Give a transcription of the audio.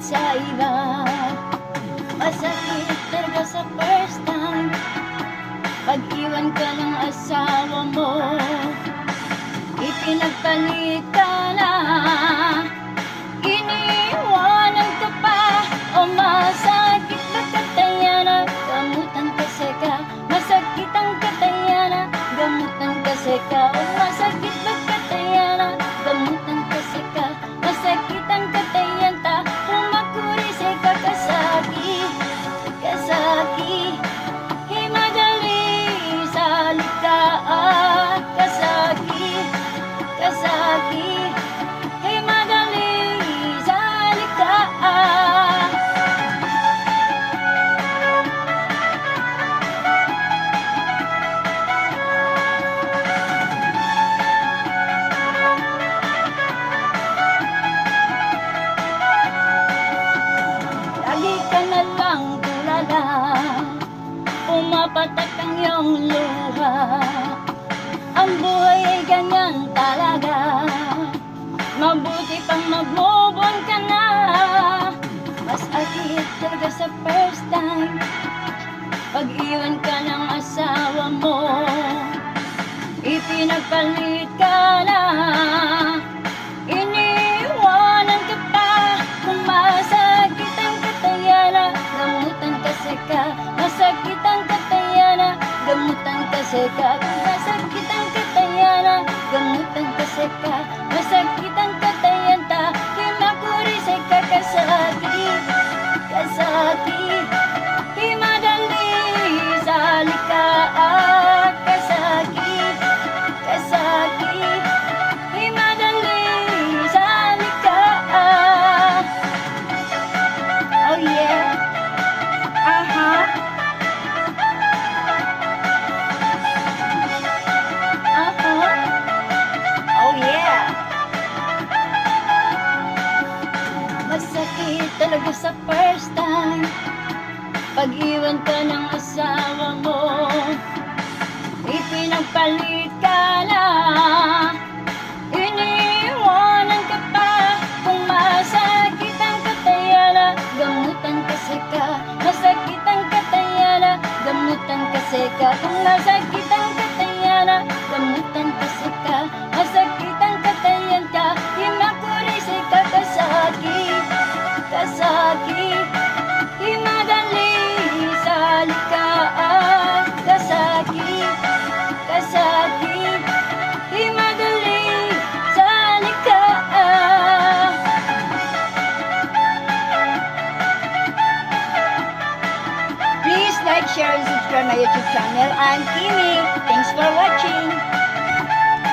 sa iba. Masakit talaga sa first time pag-iwan ka ng asawa mo, ipinagpalit ka na, iniwanan ka pa. O masakit ba katayanan, gamutan kasi ka. Masakit ang katayanan, gamutan kasi ka. O masakit ba katayanan, gamutan kasi ka. Masakit ang katayan ta, kumakurisay ka kasaki, kasaki. Himadali sa likaan, kasaki, kasaki. Himadali sa likaan. Lagi ka na lang tulala, pumapatak ang iyong luha. Ang buhay ay ganyan talaga, mabuti pang mag-move on ka na. Mas akit talaga sa first time pag-iwan ka ng asawa mo, ipinagpalit ka na, iniwanan ka pa. Kung masakit ang katayanan, gamutan kasi ka. Masakit ang katayanan, gamutan kasi ka. Kung masakit ang katayanan, gamutan kasi ka. Masakit ang katayan ta, himakurisay ka kasaki, kasaki. Himadali sa likaan, kasaki, kasaki. Himadali sa likaan. Oh yeah, aha, aha, oh yeah. Masakit talaga sa first time pag-iwan ka ng asawa mo, ipinagpalit ka na, iniwanan ka pa. Kung masakit ang katayanan, gamutan kasi ka. Masakit ang katayanan, gamutan kasi ka. Kung masakit ang katayanan, gamutan kasi ka. Masakit ang katayan ka, himakurisay ka kasaki, kasaki. Himadali sa likaan, kasaki, kasaki. Himadali sa likaan. Please like, share, and subscribe my YouTube channel. I'm Kimi. Thanks for watching.